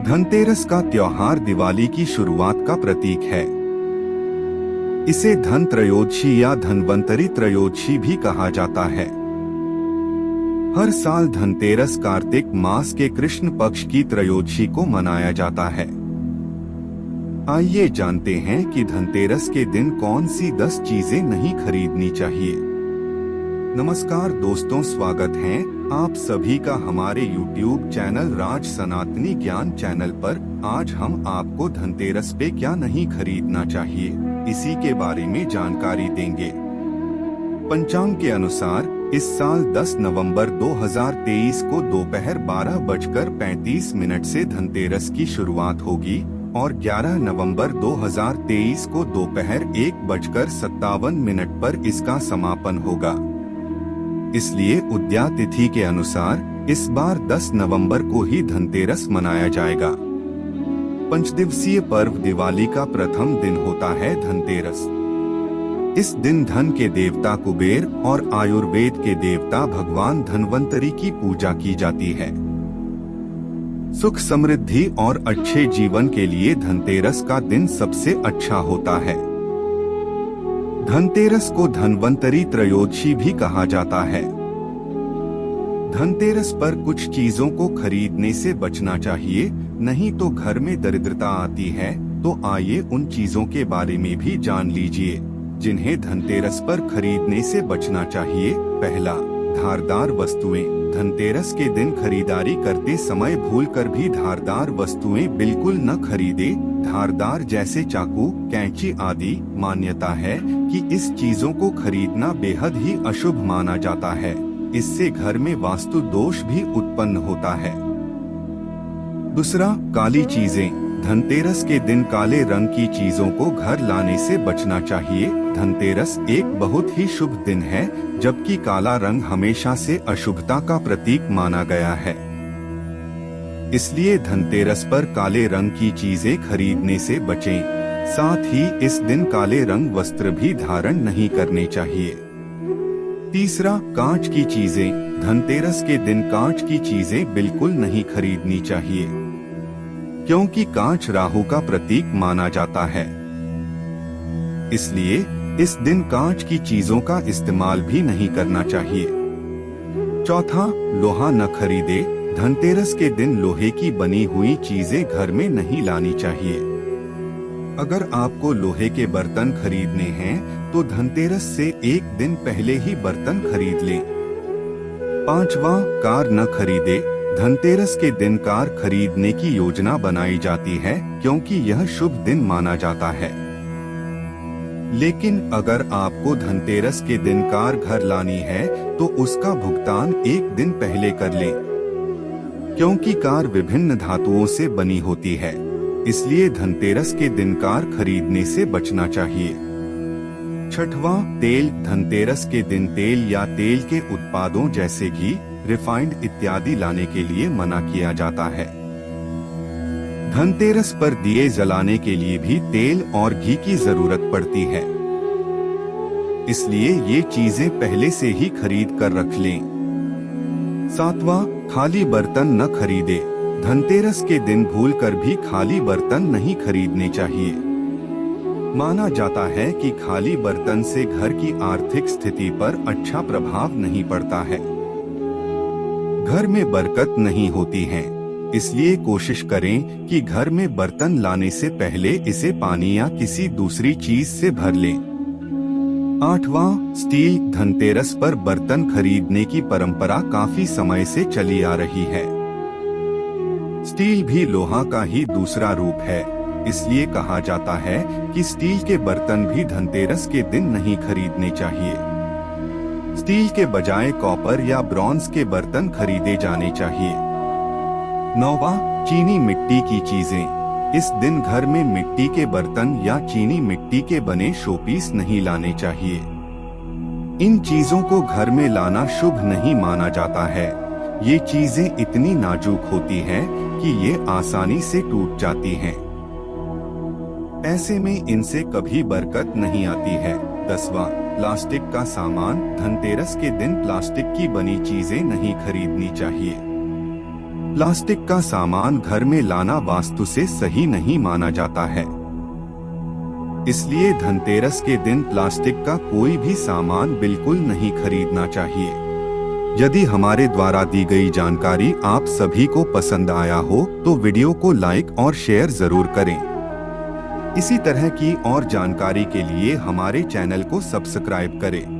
धनतेरस का त्योहार दिवाली की शुरुआत का प्रतीक है। इसे धन त्रयोदशी या धन्वंतरी त्रयोदशी भी कहा जाता है। हर साल धनतेरस कार्तिक मास के कृष्ण पक्ष की त्रयोदशी को मनाया जाता है। आइए जानते हैं कि धनतेरस के दिन कौन सी 10 चीजें नहीं खरीदनी चाहिए। नमस्कार दोस्तों, स्वागत है आप सभी का हमारे YouTube चैनल राज सनातनी ज्ञान चैनल पर। आज हम आपको धनतेरस पे क्या नहीं खरीदना चाहिए, इसी के बारे में जानकारी देंगे। पंचांग के अनुसार इस साल 10 नवंबर 2023 को दोपहर 12:35 से धनतेरस की शुरुआत होगी और 11 नवंबर 2023 को दोपहर 1:57 पर इसका समापन होगा। इसलिए उदया तिथि के अनुसार इस बार 10 नवंबर को ही धनतेरस मनाया जाएगा। पंचदिवसीय पर्व दिवाली का प्रथम दिन होता है धनतेरस। इस दिन धन के देवता कुबेर और आयुर्वेद के देवता भगवान धन्वंतरी की पूजा की जाती है। सुख समृद्धि और अच्छे जीवन के लिए धनतेरस का दिन सबसे अच्छा होता है। धनतेरस को धन्वंतरी त्रयोदशी भी कहा जाता है। धनतेरस पर कुछ चीजों को खरीदने से बचना चाहिए, नहीं तो घर में दरिद्रता आती है। तो आइए उन चीजों के बारे में भी जान लीजिए जिन्हें धनतेरस पर खरीदने से बचना चाहिए। पहला, धारदार वस्तुएं। धनतेरस के दिन खरीदारी करते समय भूलकर भी धारदार वस्तुएं बिल्कुल न खरीदे। धारदार जैसे चाकू, कैंची आदि। मान्यता है कि इस चीजों को खरीदना बेहद ही अशुभ माना जाता है। इससे घर में वास्तु दोष भी उत्पन्न होता है। दूसरा, काली चीजें। धनतेरस के दिन काले रंग की चीजों को घर लाने से बचना चाहिए। धनतेरस एक बहुत ही शुभ दिन है, जबकि काला रंग हमेशा से अशुभता का प्रतीक माना गया है। इसलिए धनतेरस पर काले रंग की चीजें खरीदने से बचें। साथ ही इस दिन काले रंग वस्त्र भी धारण नहीं करने चाहिए। तीसरा, कांच की चीजें। धनतेरस के दिन कांच की चीजें बिल्कुल नहीं खरीदनी चाहिए, क्योंकि कांच राहु का प्रतीक माना जाता है। इसलिए इस दिन कांच की चीजों का इस्तेमाल भी नहीं करना चाहिए। चौथा, लोहा न खरीदे। धनतेरस के दिन लोहे की बनी हुई चीजें घर में नहीं लानी चाहिए। अगर आपको लोहे के बर्तन खरीदने हैं तो धनतेरस से एक दिन पहले ही बर्तन खरीद लें। पांचवा, कार न खरीदे। धनतेरस के दिन कार खरीदने की योजना बनाई जाती है, क्योंकि यह शुभ दिन माना जाता है। लेकिन अगर आपको धनतेरस के दिन कार घर लानी है तो उसका भुगतान एक दिन पहले कर लें, क्योंकि कार विभिन्न धातुओं से बनी होती है। इसलिए धनतेरस के दिन कार खरीदने से बचना चाहिए। छठवां, तेल। धनतेरस के दिन तेल या तेल के उत्पादों जैसे घी, रिफाइंड इत्यादि लाने के लिए मना किया जाता है। धनतेरस पर दिए जलाने के लिए भी तेल और घी की जरूरत पड़ती है। इसलिए ये चीजें पहले से ही खरीद कर रख लें। सातवां, खाली बर्तन न खरीदे। धनतेरस के दिन भूलकर भी खाली बर्तन नहीं खरीदने चाहिए। माना जाता है कि खाली बर्तन से घर की आर्थिक स्थिति पर अच्छा प्रभाव नहीं पड़ता है। घर में बरकत नहीं होती है। इसलिए कोशिश करें कि घर में बर्तन लाने से पहले इसे पानी या किसी दूसरी चीज से भर लें। आठवां, स्टील। धनतेरस पर बर्तन खरीदने की परंपरा काफी समय से चली आ रही है। स्टील भी लोहा का ही दूसरा रूप है। इसलिए कहा जाता है कि स्टील के बर्तन भी धनतेरस के दिन नहीं खरीदने चाहिए। स्टील के बजाय कॉपर या ब्रॉन्ज के बर्तन खरीदे जाने चाहिए। नौवां, चीनी मिट्टी की चीजें। इस दिन घर में मिट्टी के बर्तन या चीनी मिट्टी के बने शोपीस नहीं लाने चाहिए। इन चीजों को घर में लाना शुभ नहीं माना जाता है। ये चीजें इतनी नाजुक होती हैं कि ये आसानी से टूट जाती हैं। ऐसे में इनसे कभी बरकत नहीं आती है। 10वां, प्लास्टिक का सामान। धनतेरस के दिन प्लास्टिक की बनी चीजें नहीं खरीदनी चाहिए। प्लास्टिक का सामान घर में लाना वास्तु से सही नहीं माना जाता है। इसलिए धनतेरस के दिन प्लास्टिक का कोई भी सामान बिल्कुल नहीं खरीदना चाहिए। यदि हमारे द्वारा दी गई जानकारी आप सभी को पसंद आया हो तो वीडियो को लाइक और शेयर जरूर करें। इसी तरह की और जानकारी के लिए हमारे चैनल को सब्सक्राइब करें।